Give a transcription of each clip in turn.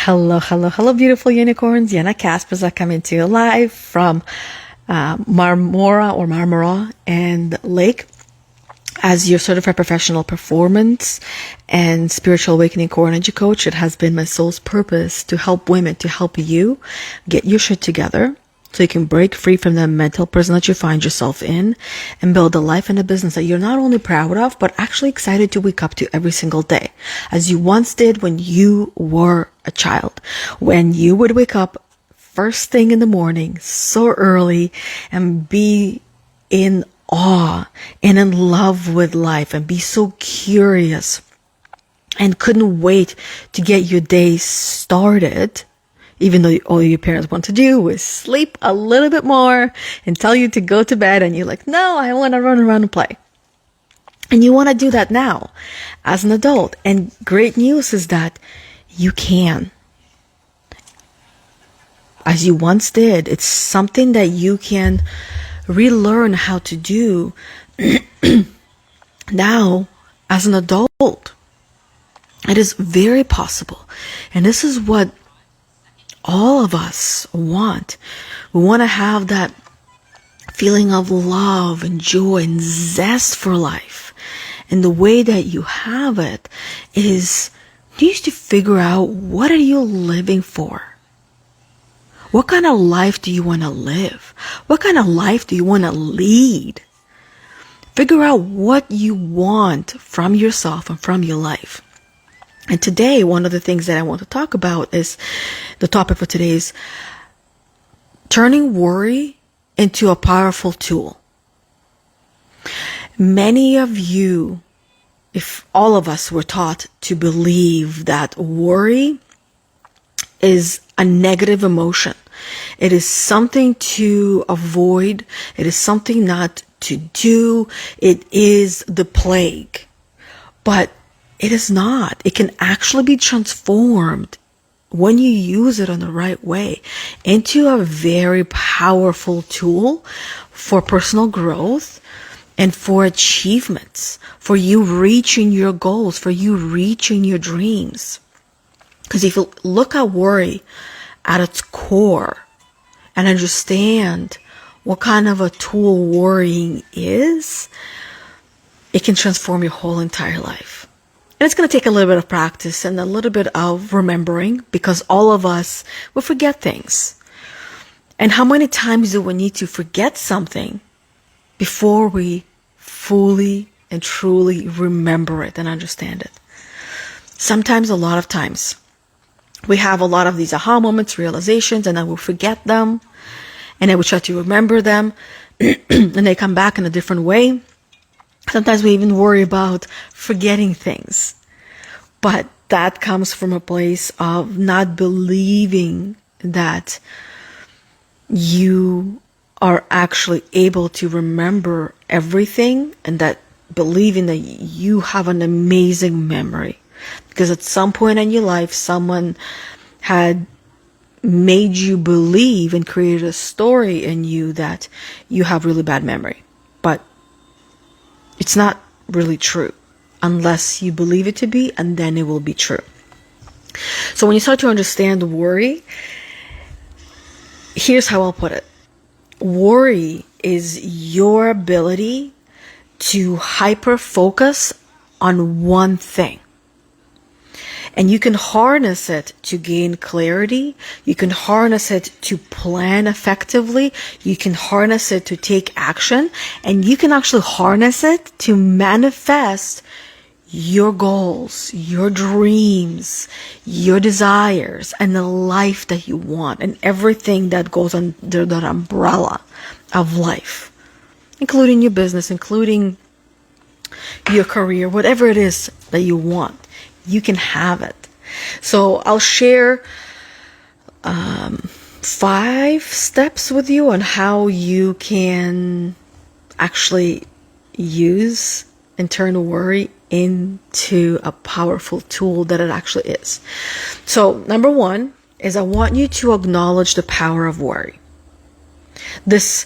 Hello, beautiful unicorns. Yana Kasperczak coming to you live from Marmora and Lake as your certified professional performance and spiritual awakening core energy coach. It has been my soul's purpose to help women, to help you get your shit together so you can break free from the mental prison that you find yourself in and build a life and a business that you're not only proud of, but actually excited to wake up to every single day, as you once did when you were a child, when you would wake up first thing in the morning so early and be in awe and in love with life and be so curious and couldn't wait to get your day started, even though all your parents want to do is sleep a little bit more and tell you to go to bed, and you're like, no, I want to run around and play. And you want to do that now as an adult. And great news is that you can. As you once did, it's something that you can relearn how to do now as an adult. It is very possible. And this is what all of us want. We want to have that feeling of love and joy and zest for life. And the way that you have it is you need to figure out, what are you living for? What kind of life do you want to live? What kind of life do you want to lead? Figure out what you want from yourself and from your life. And today, one of the things that I want to talk about is, the topic for today is turning worry into a powerful tool. Many of you, if all of us, were taught to believe that worry is a negative emotion. It is something to avoid. It is something not to do. It is the plague. But it is not. It can actually be transformed when you use it in the right way into a very powerful tool for personal growth and for achievements, for you reaching your goals, for you reaching your dreams. Because if you look at worry at its core and understand what kind of a tool worrying is, it can transform your whole entire life. And it's going to take a little bit of practice and a little bit of remembering, because all of us will forget things. And how many times do we need to forget something before we fully and truly remember it and understand it? Sometimes, a lot of times, we have a lot of these aha moments, realizations, and then we'll forget them. And then we try to remember them and they come back in a different way. Sometimes we even worry about forgetting things. But that comes from a place of not believing that you are actually able to remember everything, and that believing that you have an amazing memory. Because at some point in your life, someone had made you believe and created a story in you that you have really bad memory. But it's not really true unless you believe it to be, and then it will be true. So when you start to understand worry, here's how I'll put it. Worry is your ability to hyper focus on one thing. And you can harness it to gain clarity. You can harness it to plan effectively. You can harness it to take action. And you can actually harness it to manifest your goals, your dreams, your desires, and the life that you want, and everything that goes under that umbrella of life, including your business, including your career, whatever it is that you want. You can have it. So I'll share 5 steps with you on how you can actually use and turn worry into a powerful tool that it actually is. So number 1 is, I want you to acknowledge the power of worry. This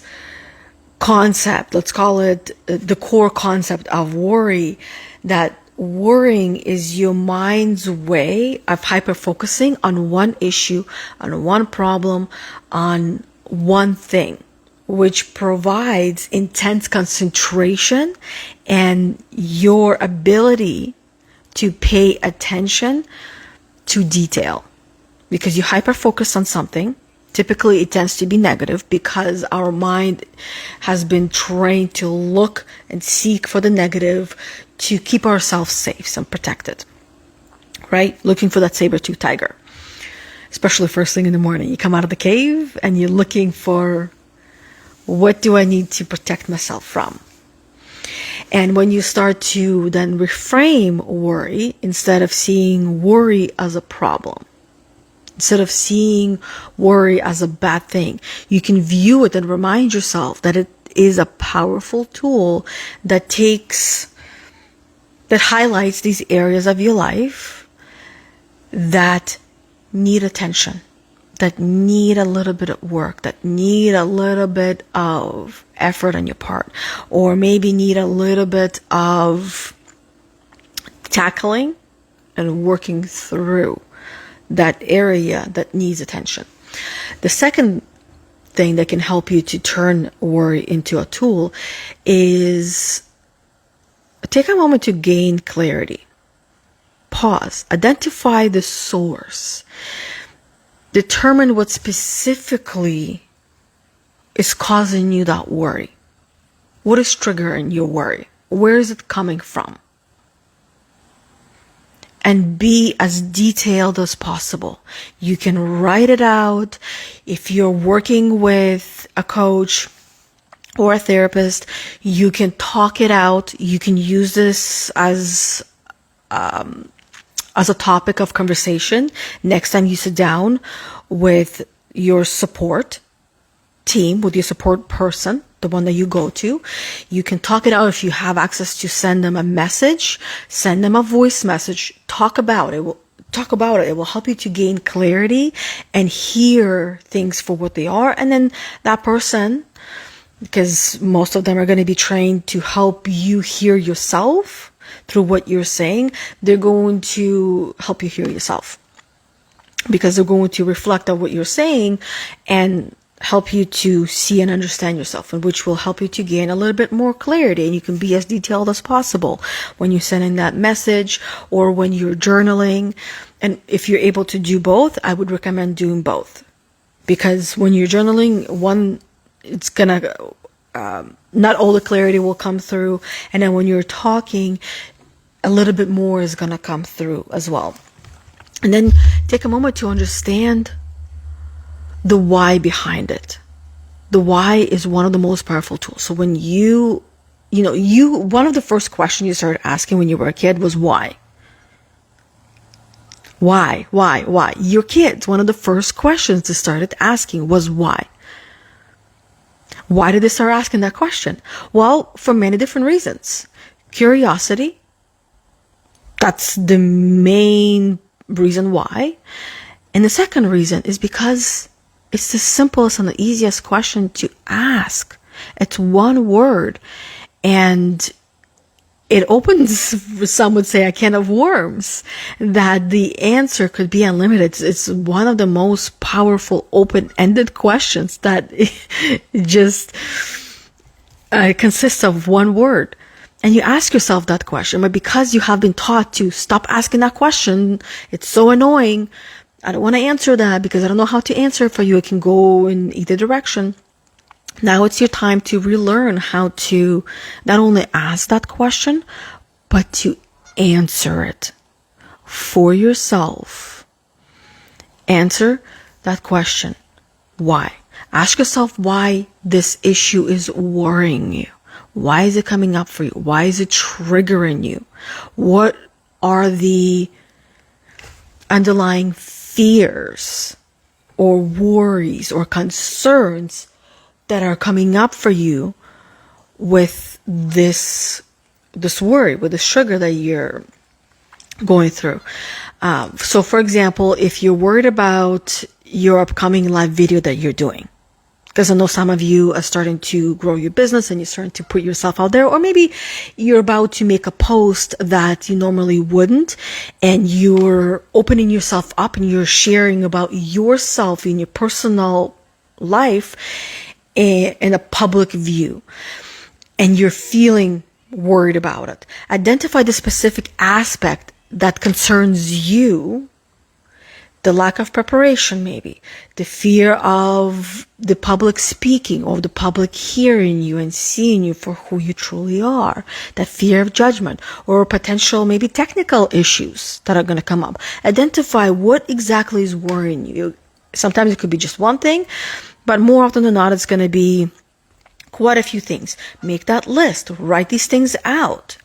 concept, let's call it the core concept of worry, that worrying is your mind's way of hyper-focusing on one issue, on one problem, on one thing, which provides intense concentration and your ability to pay attention to detail. Because you hyper-focus on something, typically it tends to be negative because our mind has been trained to look and seek for the negative to keep ourselves safe and protected, right? Looking for that saber-tooth tiger, especially first thing in the morning. You come out of the cave and you're looking for, what do I need to protect myself from? And when you start to then reframe worry, instead of seeing worry as a problem, instead of seeing worry as a bad thing, you can view it and remind yourself that it is a powerful tool that highlights these areas of your life that need attention, that need a little bit of work, that need a little bit of effort on your part, or maybe need a little bit of tackling and working through that area that needs attention. The second thing that can help you to turn worry into a tool is take a moment to gain clarity. Pause. Identify the source. Determine what specifically is causing you that worry. What is triggering your worry? Where is it coming from? And be as detailed as possible. You can write it out. If you're working with a coach or a therapist, you can talk it out. You can use this as a topic of conversation next time you sit down with your support team, with your support person, the one that you go to. You can talk it out. If you have access to send them a message, send them a voice message, talk about it. It will help you to gain clarity and hear things for what they are. And then that person, because most of them are going to be trained to help you hear yourself through what you're saying, they're going to help you hear yourself, because they're going to reflect on what you're saying and help you to see and understand yourself, and which will help you to gain a little bit more clarity. And you can be as detailed as possible when you're sending that message or when you're journaling. And if you're able to do both, I would recommend doing both, because when you're journaling, one, it's gonna not all the clarity will come through, and then when you're talking, a little bit more is gonna come through as well. And then take a moment to understand the why behind it. The why is one of the most powerful tools. So when one of the first questions you started asking when you were a kid was why? Why? Your kids, one of the first questions they started asking was why? Why did they start asking that question? Well, for many different reasons. Curiosity, that's the main reason why. And the second reason is because it's the simplest and the easiest question to ask. It's one word, and it opens, some would say, a can of worms, that the answer could be unlimited. It's one of the most powerful open-ended questions that just consists of one word. And you ask yourself that question, but because you have been taught to stop asking that question, it's so annoying, I don't want to answer that because I don't know how to answer it for you. It can go in either direction. Now it's your time to relearn how to not only ask that question, but to answer it for yourself. Answer that question. Why? Ask yourself why this issue is worrying you. Why is it coming up for you? Why is it triggering you? What are the underlying fears or worries or concerns that are coming up for you with this worry, with this trigger that you're going through? So for example, if you're worried about your upcoming live video that you're doing, Because I know some of you are starting to grow your business and you're starting to put yourself out there, or maybe you're about to make a post that you normally wouldn't, and you're opening yourself up and you're sharing about yourself in your personal life in a public view, and you're feeling worried about it. Identify the specific aspect that concerns you. The lack of preparation, maybe. The fear of the public speaking or the public hearing you and seeing you for who you truly are. That fear of judgment or potential maybe technical issues that are going to come up. Identify what exactly is worrying you. Sometimes it could be just one thing, but more often than not, it's going to be quite a few things. Make that list. Write these things out,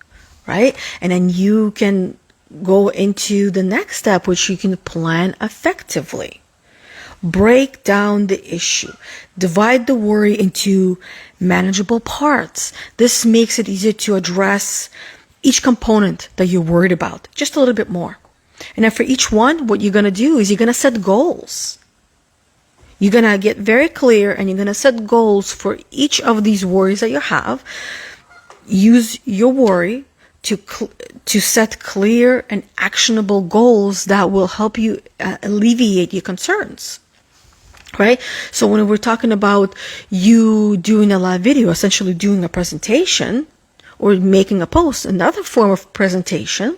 right? And then you can go into the next step, which you can plan effectively. Break down the issue. Divide the worry into manageable parts. This makes it easier to address each component that you're worried about just a little bit more. And then for each one, what you're going to do is you're going to set goals. You're going to get very clear and you're going to set goals for each of these worries that you have. Use your worry to set clear and actionable goals that will help you alleviate your concerns, right? So when we're talking about you doing a live video, essentially doing a presentation or making a post, another form of presentation,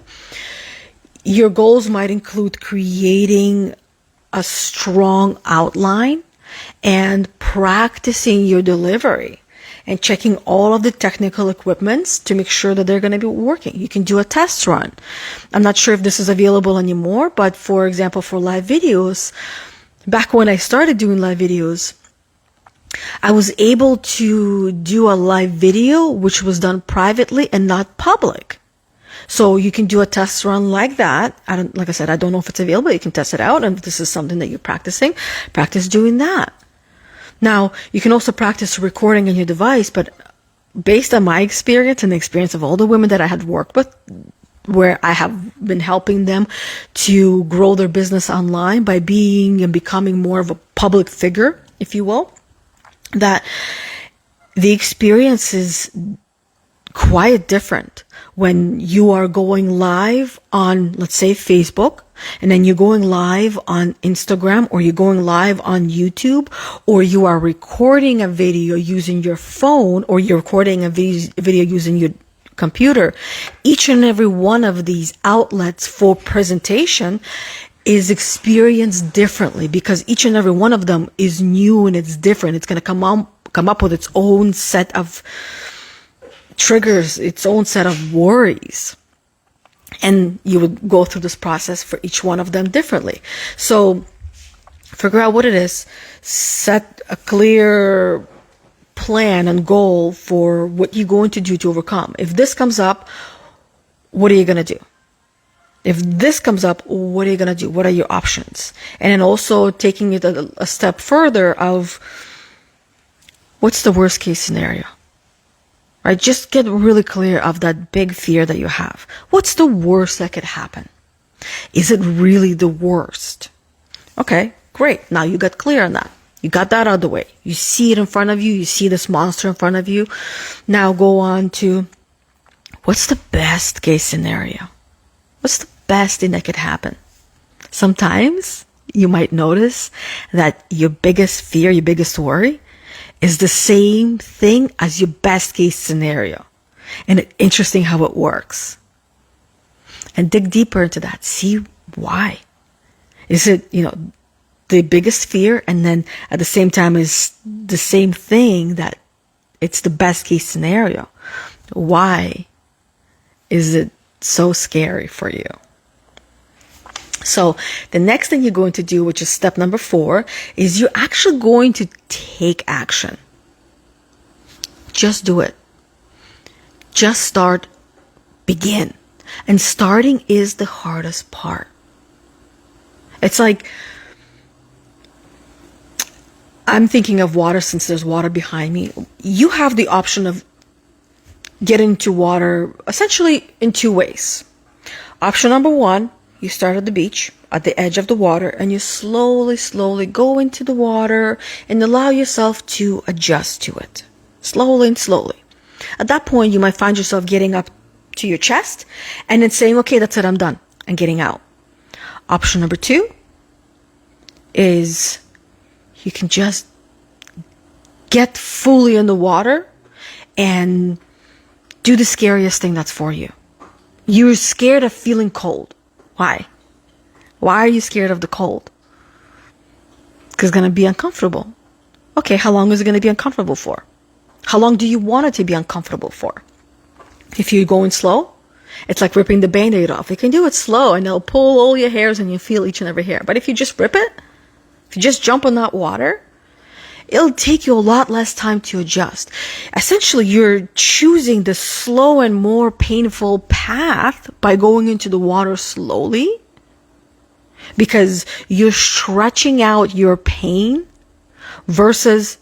your goals might include creating a strong outline and practicing your delivery. And checking all of the technical equipments to make sure that they're going to be working. You can do a test run. I'm not sure if this is available anymore, but for example, for live videos, back when I started doing live videos, I was able to do a live video which was done privately and not public. So you can do a test run like that. Like I said, I don't know if it's available. You can test it out. And if this is something that you're practicing, practice doing that. Now, you can also practice recording on your device, but based on my experience and the experience of all the women that I had worked with, where I have been helping them to grow their business online by being and becoming more of a public figure, if you will, that the experience is quite different when you are going live on, let's say, Facebook, and then you're going live on Instagram, or you're going live on YouTube, or you are recording a video using your phone, or you're recording a video using your computer. Each and every one of these outlets for presentation is experienced differently because each and every one of them is new and it's different. It's going to come up with its own set of triggers, its own set of worries. And you would go through this process for each one of them differently. So figure out what it is, set a clear plan and goal for what you're going to do to overcome. If this comes up, what are you going to do? If this comes up, what are you going to do? What are your options? And then also taking it a step further of what's the worst case scenario? Right? Just get really clear of that big fear that you have. What's the worst that could happen? Is it really the worst? Okay, great. Now you got clear on that. You got that out of the way. You see it in front of you. You see this monster in front of you. Now go on to what's the best case scenario? What's the best thing that could happen? Sometimes you might notice that your biggest fear, your biggest worry is the same thing as your best case scenario. And it's interesting how it works. And dig deeper into that. See why. Is it, the biggest fear, and then at the same time is the same thing that it's the best case scenario? Why is it so scary for you? So the next thing you're going to do, which is step number 4, is you're actually going to take action. Just do it. Just start. Begin. And starting is the hardest part. It's like, I'm thinking of water since there's water behind me. You have the option of getting to water essentially in 2 ways. Option number 1, you start at the beach, at the edge of the water, and you slowly, slowly go into the water and allow yourself to adjust to it. Slowly and slowly. At that point, you might find yourself getting up to your chest and then saying, okay, that's it, I'm done, and getting out. Option number 2 is you can just get fully in the water and do the scariest thing that's for you. You're scared of feeling cold. Why? Why are you scared of the cold? Because it's going to be uncomfortable. Okay, how long is it going to be uncomfortable for? How long do you want it to be uncomfortable for? If you're going slow, it's like ripping the Band-Aid off. You can do it slow and it'll pull all your hairs and you feel each and every hair. But if you just rip it, if you just jump in that water, it'll take you a lot less time to adjust. Essentially, you're choosing the slow and more painful path by going into the water slowly because you're stretching out your pain versus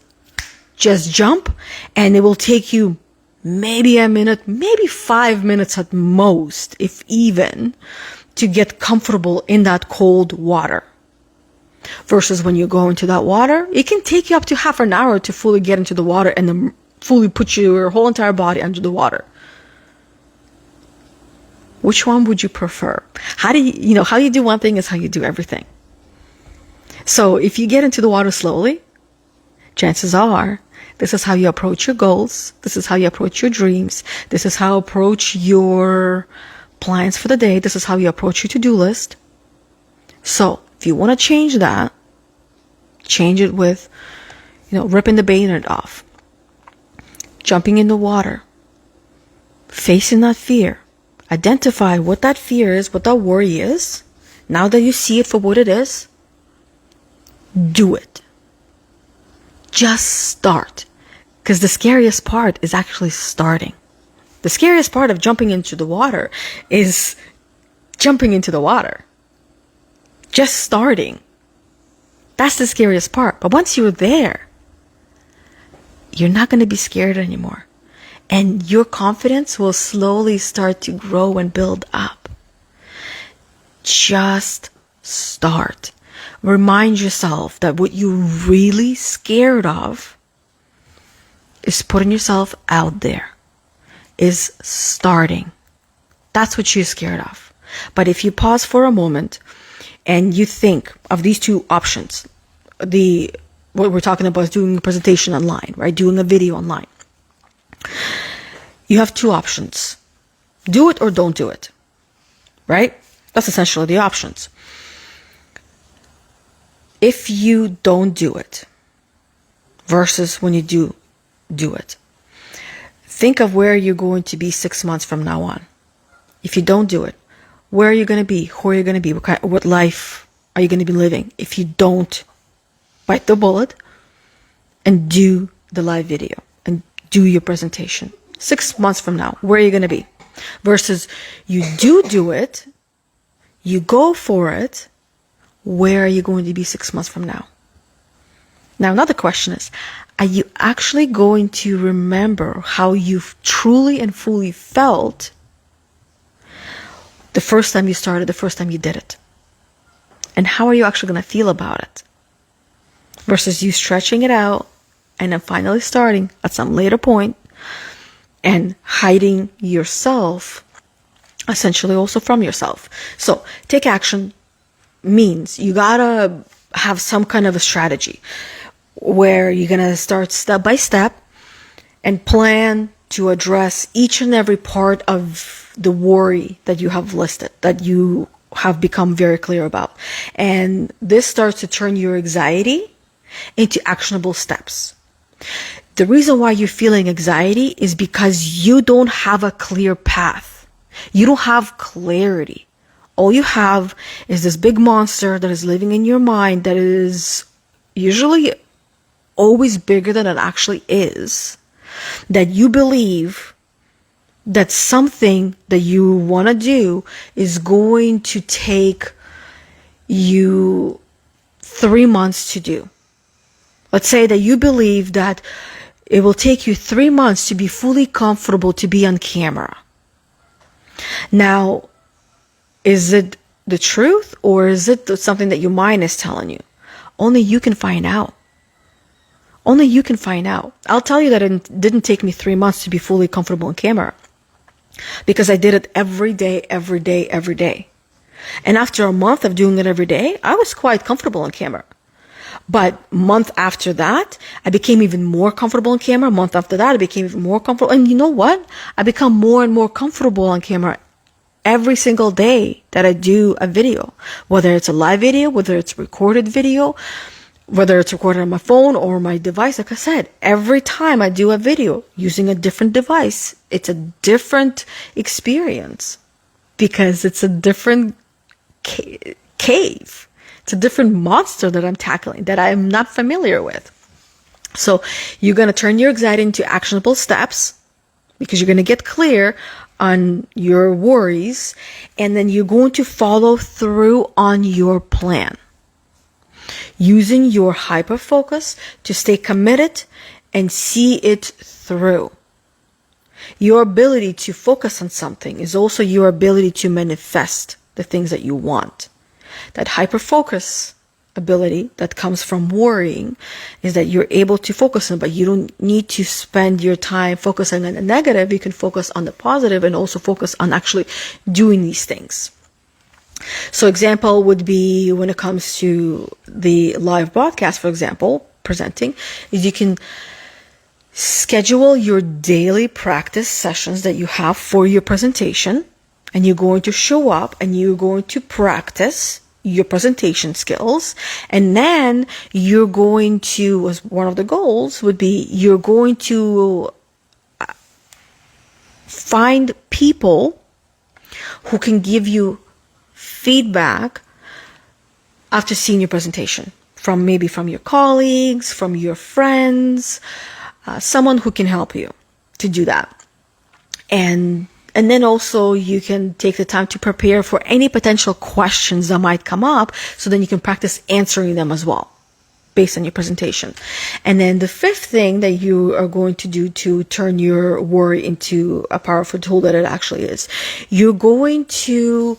just jump and it will take you maybe a minute, maybe 5 minutes at most, if even, to get comfortable in that cold water. Versus when you go into that water, it can take you up to half an hour to fully get into the water and then fully put your whole entire body under the water. Which one would you prefer? How you do one thing is how you do everything. So if you get into the water slowly, chances are this is how you approach your goals. This is how you approach your dreams. This is how you approach your plans for the day. This is how you approach your to-do list. So if you want to change that, change it with, ripping the Band-Aid off, jumping in the water, facing that fear, identify what that fear is, what that worry is. Now that you see it for what it is, do it. Just start. Because the scariest part is actually starting. The scariest part of jumping into the water is jumping into the water. Just starting. That's the scariest part. But once you're there, you're not going to be scared anymore. And your confidence will slowly start to grow and build up. Just start. Remind yourself that what you're really scared of is putting yourself out there, is starting. That's what you're scared of. But if you pause for a moment and you think of these two options, what we're talking about is doing a presentation online, right? Doing a video online. You have two options. Do it or don't do it, right? That's essentially the options. If you don't do it versus when you do it, think of where you're going to be 6 months from now on. If you don't do it, where are you going to be? Who are you going to be? What life are you going to be living if you don't bite the bullet and do the live video and do your presentation? 6 months from now, where are you going to be? Versus you do it, you go for it, where are you going to be 6 months from now? Now, another question is, are you actually going to remember how you truly and fully felt the first time you started, the first time you did it? And how are you actually going to feel about it? Versus you stretching it out and then finally starting at some later point and hiding yourself, essentially also from yourself. So take action means you gotta have some kind of a strategy where you're gonna start step by step and plan to address each and every part of the worry that you have listed, that you have become very clear about. And this starts to turn your anxiety into actionable steps. The reason why you're feeling anxiety is because you don't have a clear path. You don't have clarity. All you have is this big monster that is living in your mind that is usually always bigger than it actually is. That you believe that something that you want to do is going to take you 3 months to do. Let's say that you believe that it will take you 3 months to be fully comfortable to be on camera. Now, is it the truth, or is it something that your mind is telling you? Only you can find out. Only you can find out. I'll tell you that it didn't take me 3 months to be fully comfortable on camera, because I did it every day, every day, every day. And after a month of doing it every day, I was quite comfortable on camera. But month after that, I became even more comfortable on camera. Month after that, I became even more comfortable. And you know what? I become more and more comfortable on camera every single day that I do a video, whether it's a live video, whether it's a recorded video, whether it's recorded on my phone or my device. Like I said, every time I do a video using a different device, it's a different experience, because it's a different cave. It's a different monster that I'm tackling, that I am not familiar with. So you're going to turn your anxiety into actionable steps, because you're going to get clear on your worries, and then you're going to follow through on your plan, using your hyper focus to stay committed and see it through. Your ability to focus on something is also your ability to manifest the things that you want. That hyper focus ability that comes from worrying is that you're able to focus on, but you don't need to spend your time focusing on the negative. You can focus on the positive and also focus on actually doing these things. So example would be when it comes to the live broadcast, for example, presenting, is you can schedule your daily practice sessions that you have for your presentation, and you're going to show up and you're going to practice your presentation skills. And then you're going to, as one of the goals would be, you're going to find people who can give you feedback after seeing your presentation, from maybe from your colleagues, from your friends, someone who can help you to do that. And then also you can take the time to prepare for any potential questions that might come up, so then you can practice answering them as well based on your presentation. And then the fifth thing that you are going to do to turn your worry into a powerful tool that it actually is, you're going to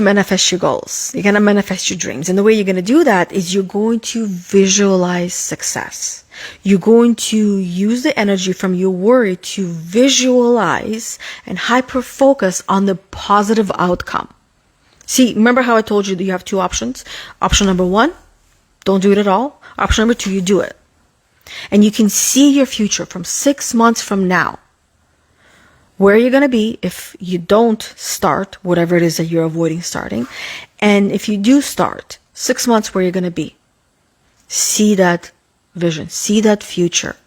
manifest your goals. You're going to manifest your dreams. And the way you're going to do that is you're going to visualize success. You're going to use the energy from your worry to visualize and hyper focus on the positive outcome. See, remember how I told you that you have two options? Option number one, don't do it at all. Option number two, you do it. And you can see your future from 6 months from now, where you're going to be if you don't start whatever it is that you're avoiding starting. And if you do start, 6 months where you're going to be. See that vision, see that future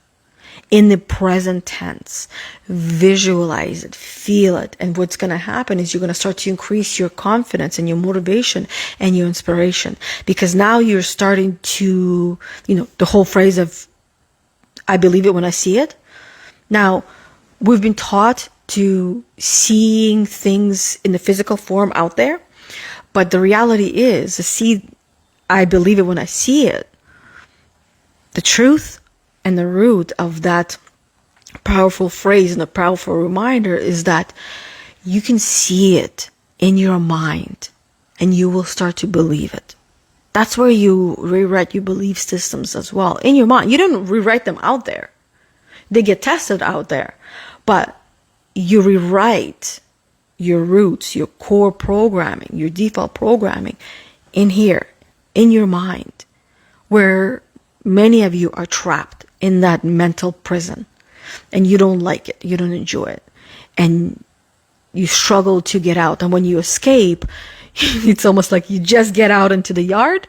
in the present tense. Visualize it, feel it. And what's going to happen is you're going to start to increase your confidence and your motivation and your inspiration. Because now you're starting to, the whole phrase of, I believe it when I see it. Now, we've been taught to seeing things in the physical form out there. But the reality is, I believe it when I see it. The truth and the root of that powerful phrase and a powerful reminder is that you can see it in your mind and you will start to believe it. That's where you rewrite your belief systems as well, in your mind. You don't rewrite them out there. They get tested out there. But you rewrite your roots, your core programming, your default programming in here, in your mind, where many of you are trapped in that mental prison and you don't like it, you don't enjoy it, and you struggle to get out. And when you escape, it's almost like you just get out into the yard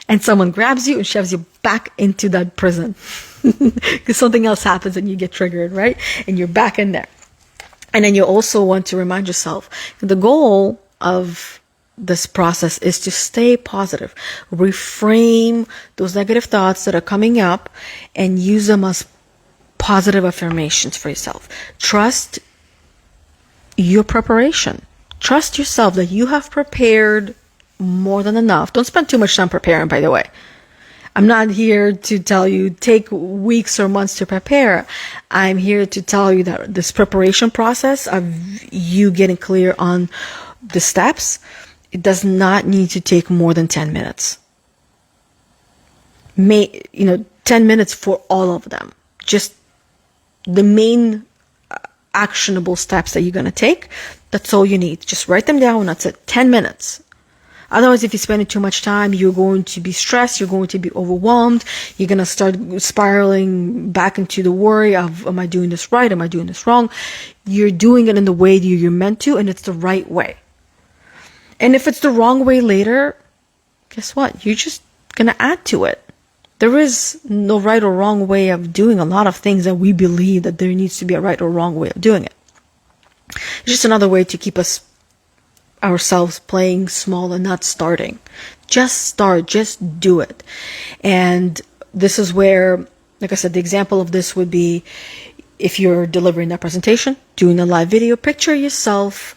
and someone grabs you and shoves you back into that prison because something else happens and you get triggered, right? And you're back in there. And then you also want to remind yourself the goal of this process is to stay positive. Reframe those negative thoughts that are coming up and use them as positive affirmations for yourself. Trust your preparation. Trust yourself that you have prepared more than enough. Don't spend too much time preparing, by the way. I'm not here to tell you take weeks or months to prepare. I'm here to tell you that this preparation process of you getting clear on the steps, it does not need to take more than 10 minutes. 10 minutes for all of them. Just the main actionable steps that you're going to take. That's all you need. Just write them down. That's it. 10 minutes. Otherwise, if you're spending too much time, you're going to be stressed. You're going to be overwhelmed. You're going to start spiraling back into the worry of, am I doing this right? Am I doing this wrong? You're doing it in the way you're meant to, and it's the right way. And if it's the wrong way later, guess what? You're just going to add to it. There is no right or wrong way of doing a lot of things that we believe that there needs to be a right or wrong way of doing it. It's just another way to keep ourselves playing small and not starting. Just start, just do it. And this is where, like I said, the example of this would be if you're delivering that presentation, doing a live video, picture yourself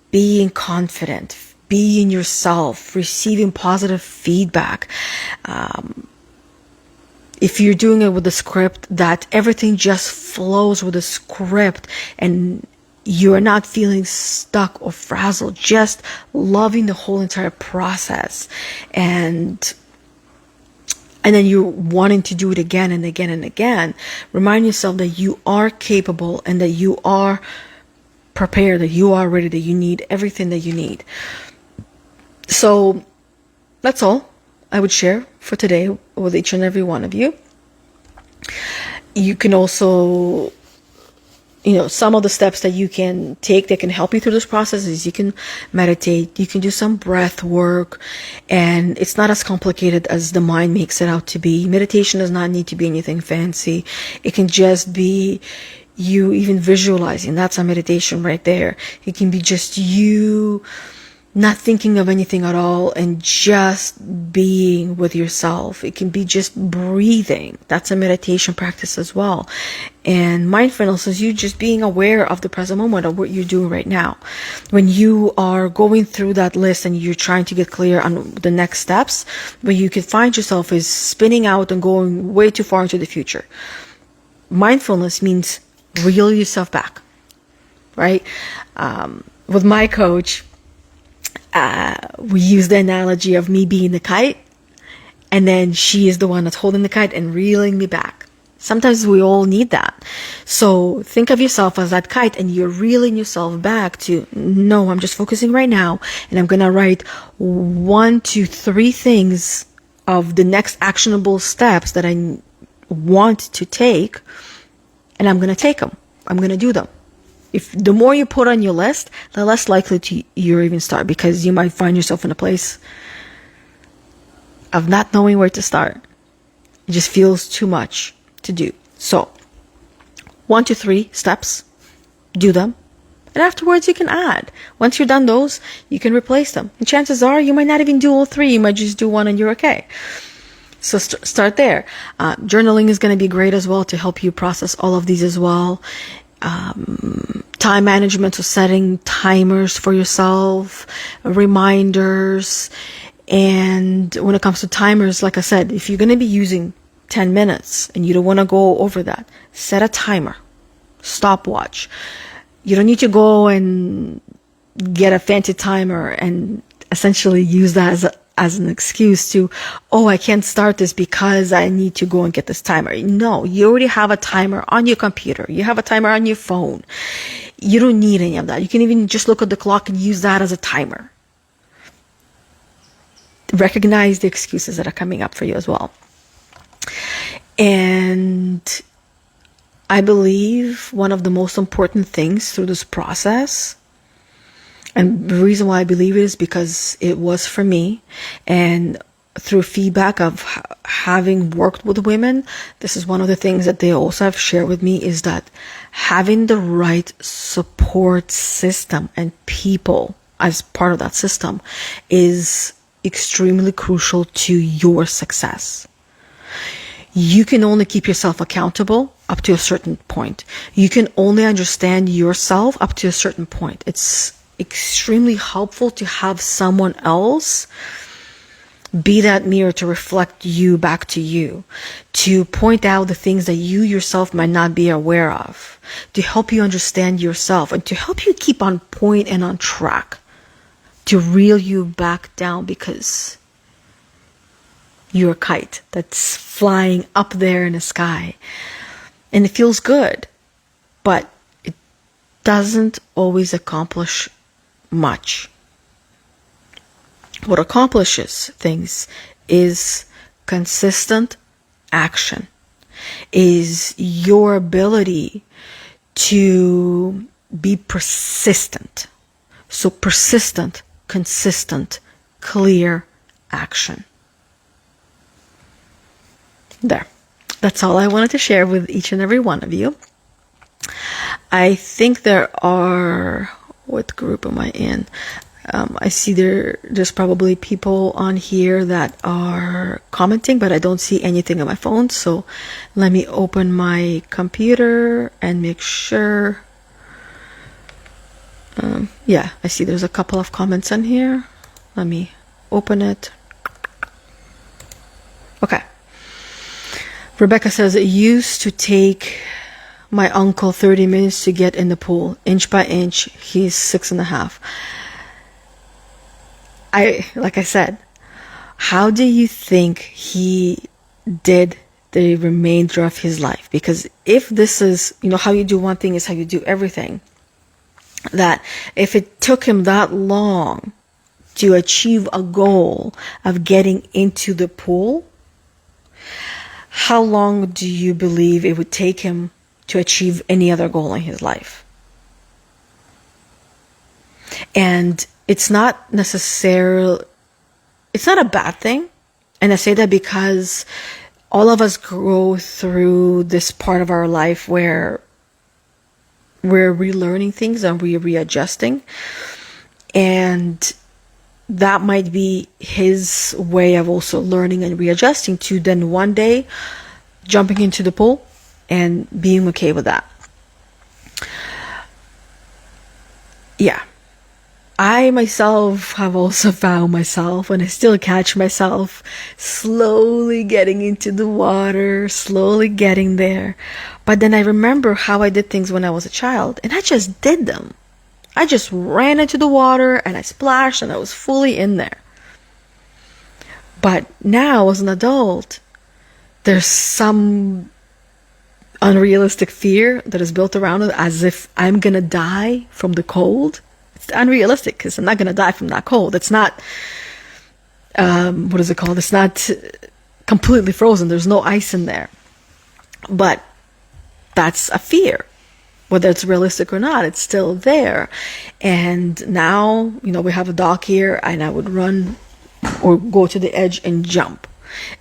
being confident, being yourself, receiving positive feedback. If you're doing it with a script, that everything just flows with the script and you are not feeling stuck or frazzled, just loving the whole entire process. And then you're wanting to do it again and again and again. Remind yourself that you are capable and that you are prepared, that you are ready, that you need everything that you need. So that's all I would share for today with each and every one of you. You can also, some of the steps that you can take that can help you through this process is you can meditate, you can do some breath work, and it's not as complicated as the mind makes it out to be. Meditation does not need to be anything fancy. It can just be you even visualizing. That's a meditation right there. It can be just you not thinking of anything at all and just being with yourself. It can be just breathing. That's a meditation practice as well. And mindfulness is you just being aware of the present moment of what you're doing right now. When you are going through that list and you're trying to get clear on the next steps, where you can find yourself is spinning out and going way too far into the future. Mindfulness means reel yourself back, right? With my coach, we use the analogy of me being the kite, and then she is the one that's holding the kite and reeling me back. Sometimes we all need that. So think of yourself as that kite and you're reeling yourself back to, no, I'm just focusing right now and I'm going to write 1 to 3 things of the next actionable steps that I want to take, and I'm going to take them. I'm going to do them. If the more you put on your list, the less likely you're even start, because you might find yourself in a place of not knowing where to start. It just feels too much to do. So 1 to 3 steps, do them. And afterwards you can add. Once you're done those, you can replace them. And chances are you might not even do all 3. You might just do 1 and you're okay. So start there. Journaling is going to be great as well to help you process all of these as well. Time management, so setting timers for yourself, reminders. And when it comes to timers, like I said, if you're going to be using 10 minutes and you don't want to go over that, set a timer, stopwatch. You don't need to go and get a fancy timer and essentially use that as an excuse to, oh, I can't start this because I need to go and get this timer. No, you already have a timer on your computer. You have a timer on your phone. You don't need any of that. You can even just look at the clock and use that as a timer. Recognize the excuses that are coming up for you as well. And I believe one of the most important things through this process, and the reason why I believe it is because it was for me, and through feedback of having worked with women, this is one of the things that they also have shared with me, is that having the right support system and people as part of that system is extremely crucial to your success. You can only keep yourself accountable up to a certain point. You can only understand yourself up to a certain point. It's extremely helpful to have someone else be that mirror to reflect you back to you, to point out the things that you yourself might not be aware of, to help you understand yourself, and to help you keep on point and on track, to reel you back down, because you're a kite that's flying up there in the sky. And it feels good, but it doesn't always accomplish much. What accomplishes things is consistent action, is your ability to be persistent. So persistent, consistent, clear action. There. That's all I wanted to share with each and every one of you. I think there are, what group am I in? I see there's probably people on here that are commenting, but I don't see anything on my phone. So let me open my computer and make sure. Yeah, I see there's a couple of comments on here. Let me open it. Okay. Rebecca says, it used to take my uncle 30 minutes to get in the pool, inch by inch. He's 6.5. Like I said, how do you think he did the remainder of his life? Because if this is, how you do one thing is how you do everything, that if it took him that long to achieve a goal of getting into the pool, how long do you believe it would take him to achieve any other goal in his life? And it's not a bad thing. And I say that because all of us go through this part of our life where we're relearning things and we're readjusting. And that might be his way of also learning and readjusting to then one day jumping into the pool and being okay with that. Yeah. I myself have also found myself, and I still catch myself, slowly getting into the water, slowly getting there. But then I remember how I did things when I was a child, and I just did them. I just ran into the water, and I splashed, and I was fully in there. But now, as an adult, there's some unrealistic fear that is built around it, as if I'm going to die from the cold. It's unrealistic because I'm not going to die from that cold. It's not, what is it called? It's not completely frozen. There's no ice in there. But that's a fear. Whether it's realistic or not, it's still there. And now, we have a dock here, and I would run or go to the edge and jump.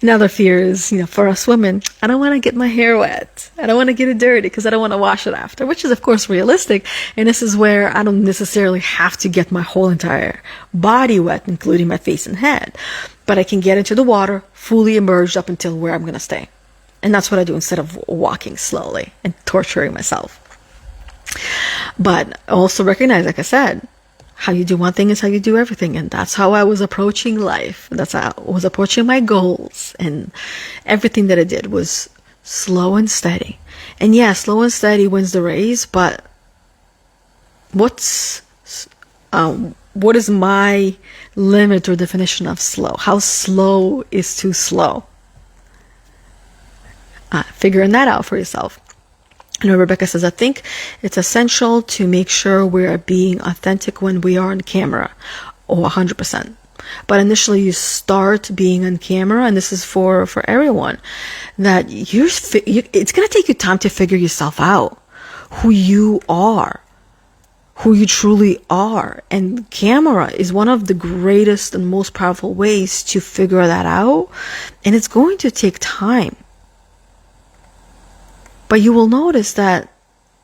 Another fear is, for us women, I don't want to get my hair wet. I don't want to get it dirty because I don't want to wash it after, which is, of course, realistic. And this is where I don't necessarily have to get my whole entire body wet, including my face and head. But I can get into the water, fully immersed up until where I'm going to stay. And that's what I do instead of walking slowly and torturing myself. But also recognize, like I said, how you do one thing is how you do everything. And that's how I was approaching life. That's how I was approaching my goals. And everything that I did was slow and steady. And yeah, slow and steady wins the race. But what is my limit or definition of slow? How slow is too slow? Figuring that out for yourself. Rebecca says, I think it's essential to make sure we are being authentic when we are on camera. 100%. But initially you start being on camera, and this is for everyone, that it's going to take you time to figure yourself out, who you are, who you truly are. And camera is one of the greatest and most powerful ways to figure that out. And it's going to take time. But you will notice that,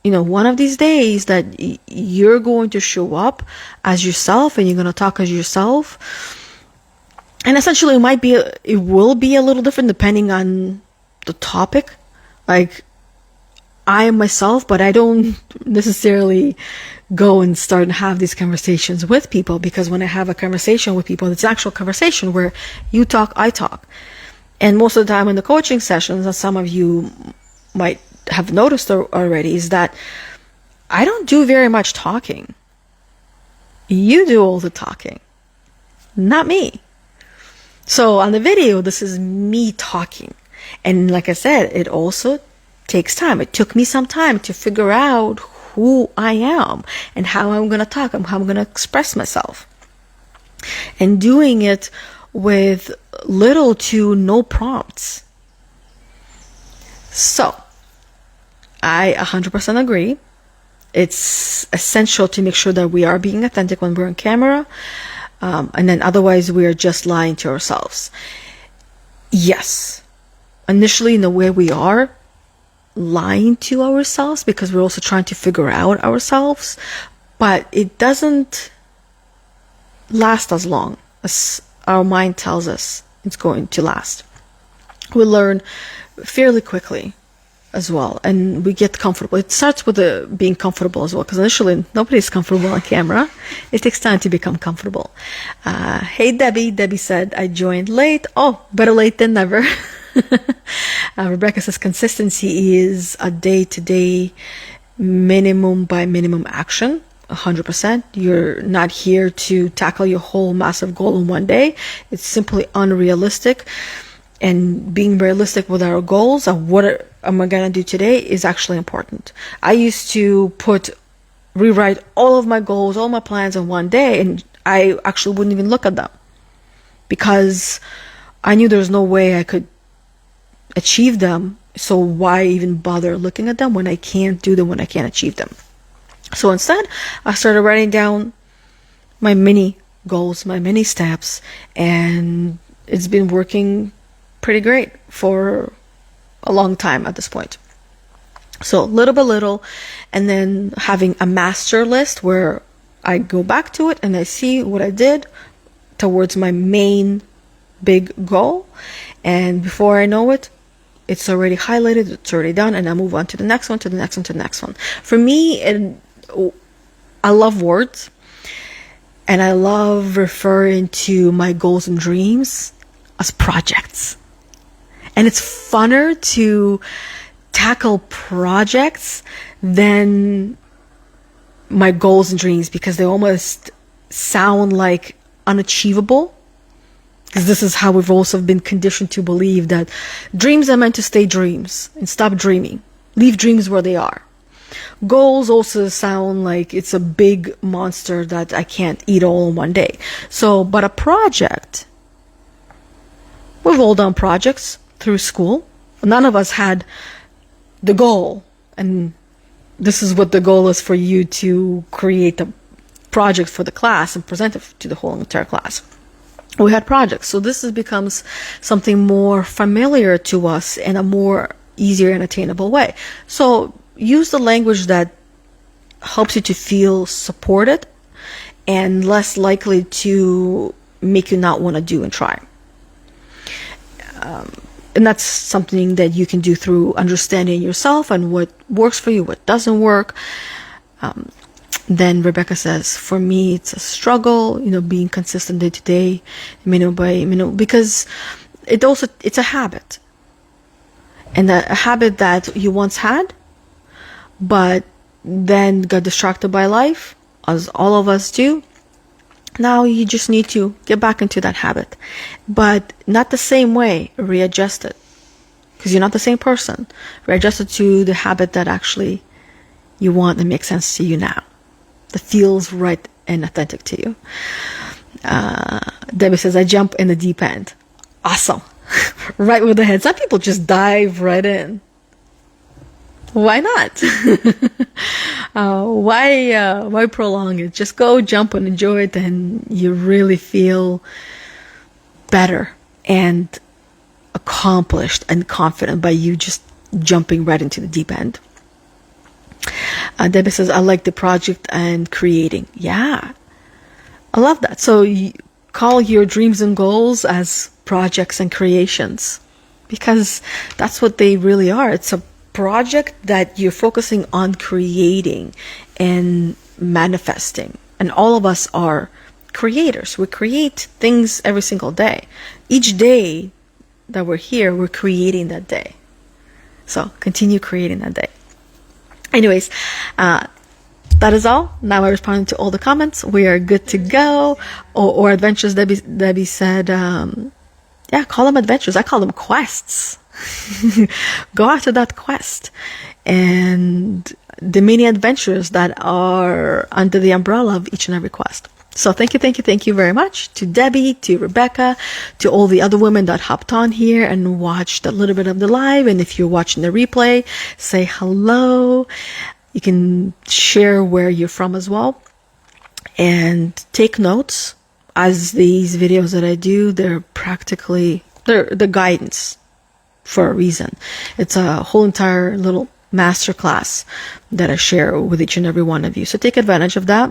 one of these days that you're going to show up as yourself, and you're going to talk as yourself. And essentially it will be a little different depending on the topic. Like, I am myself, but I don't necessarily go and start and have these conversations with people, because when I have a conversation with people, it's an actual conversation where you talk, I talk. And most of the time in the coaching sessions, as some of you might have noticed already, is that I don't do very much talking. You do all the talking, not me. So on the video, this is me talking. And like I said, it also takes time. It took me some time to figure out who I am and how I'm going to talk and how I'm going to express myself. And doing it with little to no prompts. So, I 100% agree. It's essential to make sure that we are being authentic when we're on camera. And then otherwise we are just lying to ourselves. Yes, initially in the way we are lying to ourselves, because we're also trying to figure out ourselves, but it doesn't last as long as our mind tells us it's going to last. We learn fairly quickly as well, and we get comfortable. It starts with being comfortable as well, because initially nobody's comfortable on camera. It takes time to become comfortable. Hey Debbie. Debbie said, I joined late. Oh, better late than never. Rebecca says, consistency is a day-to-day minimum by minimum action. 100%. You're not here to tackle your whole massive goal in one day. It's simply unrealistic. And being realistic with our goals and what am I going to do today is actually important. I used to rewrite all of my goals, all my plans in one day, and I actually wouldn't even look at them, because I knew there's no way I could achieve them. So why even bother looking at them when I can't do them, when I can't achieve them? So instead, I started writing down my mini goals, my mini steps, and it's been working pretty great for a long time at this point. So little by little, and then having a master list where I go back to it and I see what I did towards my main big goal, and before I know it, it's already highlighted, it's already done, and I move on to the next one, to the next one, to the next one. For me, I love words, and I love referring to my goals and dreams as projects. And it's funner to tackle projects than my goals and dreams, because they almost sound like unachievable. Because this is how we've also been conditioned to believe that dreams are meant to stay dreams and stop dreaming. Leave dreams where they are. Goals also sound like it's a big monster that I can't eat all in one day. So, but a project, we've all done projects through school. None of us had the goal, and this is what the goal is, for you to create a project for the class and present it to the whole entire class. We had projects, so this becomes something more familiar to us in a more easier and attainable way. So use the language that helps you to feel supported and less likely to make you not want to do and try. And that's something that you can do through understanding yourself and what works for you, what doesn't work. Then Rebecca says, for me, it's a struggle, being consistent day to day, minute by minute, because it's a habit. And a habit that you once had, but then got distracted by life, as all of us do. Now you just need to get back into that habit, but not the same way. Readjust it, because you're not the same person. Readjust it to the habit that actually you want and makes sense to you now, that feels right and authentic to you. Debbie says, I jump in the deep end. Awesome. Right with the head. Some people just dive right in. Why not? Why prolong it? Just go jump and enjoy it, and you really feel better and accomplished and confident by you just jumping right into the deep end. Debbie says, I like the project and creating. Yeah, I love that. So you call your dreams and goals as projects and creations, because that's what they really are. It's a project that you're focusing on creating and manifesting. And all of us are creators. We create things every single day. Each day that we're here, we're creating that day. So continue creating that day. Anyways, that is all. Now I responded to all the comments. We are good to go. Or adventures, Debbie said, yeah, call them adventures. I call them quests. Go after that quest. And the many adventures that are under the umbrella of each and every quest. So thank you very much to Debbie, to Rebecca, to all the other women that hopped on here and watched a little bit of the live. And if you're watching the replay, say hello. You can share where you're from as well. And take notes, as these videos that I do, they're the guidance for a reason. It's a whole entire little masterclass that I share with each and every one of you. So take advantage of that.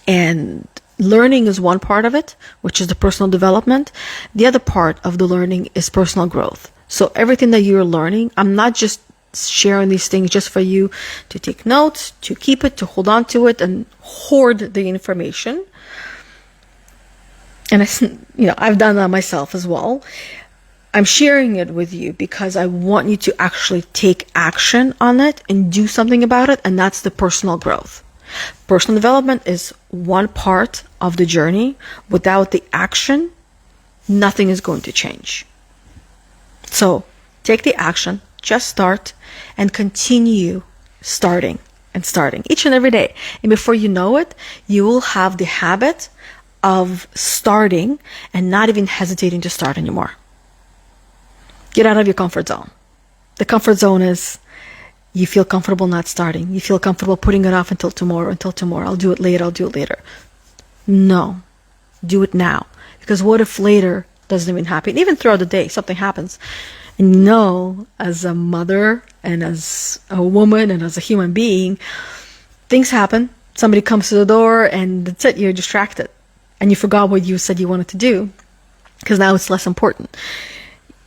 And learning is one part of it, which is the personal development. The other part of the learning is personal growth. So everything that you're learning, I'm not just sharing these things just for you to take notes, to keep it, to hold on to it and hoard the information. And I've done that myself as well. I'm sharing it with you because I want you to actually take action on it and do something about it. And that's the personal growth. Personal development is one part of the journey. Without the action, nothing is going to change. So take the action, just start, and continue starting each and every day. And before you know it, you will have the habit of starting and not even hesitating to start anymore. Get out of your comfort zone. The comfort zone is you feel comfortable not starting. You feel comfortable putting it off until tomorrow. I'll do it later. No, do it now. Because what if later doesn't even happen? Even throughout the day, something happens. And as a mother and as a woman and as a human being, things happen. Somebody comes to the door and that's it. You're distracted. And you forgot what you said you wanted to do because now it's less important.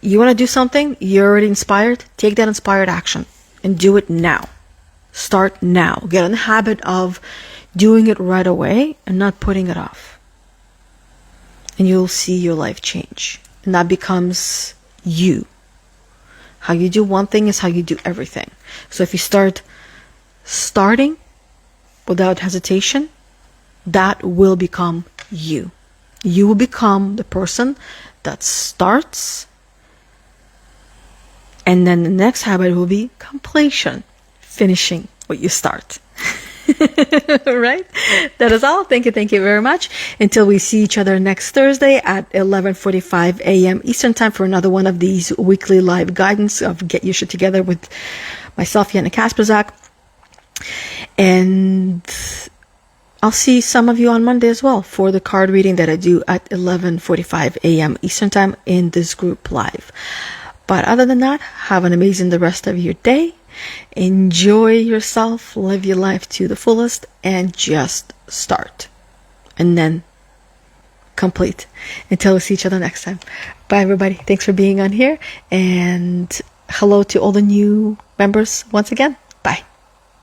You want to do something, you're already inspired, take that inspired action and do it now. Start now. Get in the habit of doing it right away and not putting it off. And you'll see your life change. And that becomes you. How you do one thing is how you do everything. So if you starting without hesitation, that will become you. You will become the person that starts. And then the next habit will be completion, finishing what you start. Right? That is all. Thank you very much. Until we see each other next Thursday at 11:45 a.m. Eastern Time for another one of these weekly live guidance of Get Your Shit Together with myself, Yana Kasperczak. And I'll see some of you on Monday as well for the card reading that I do at 11:45 a.m. Eastern Time in this group live. But other than that, have an amazing the rest of your day. Enjoy yourself, live your life to the fullest, and just start. And then complete. Until we see each other next time. Bye, everybody. Thanks for being on here. And hello to all the new members once again.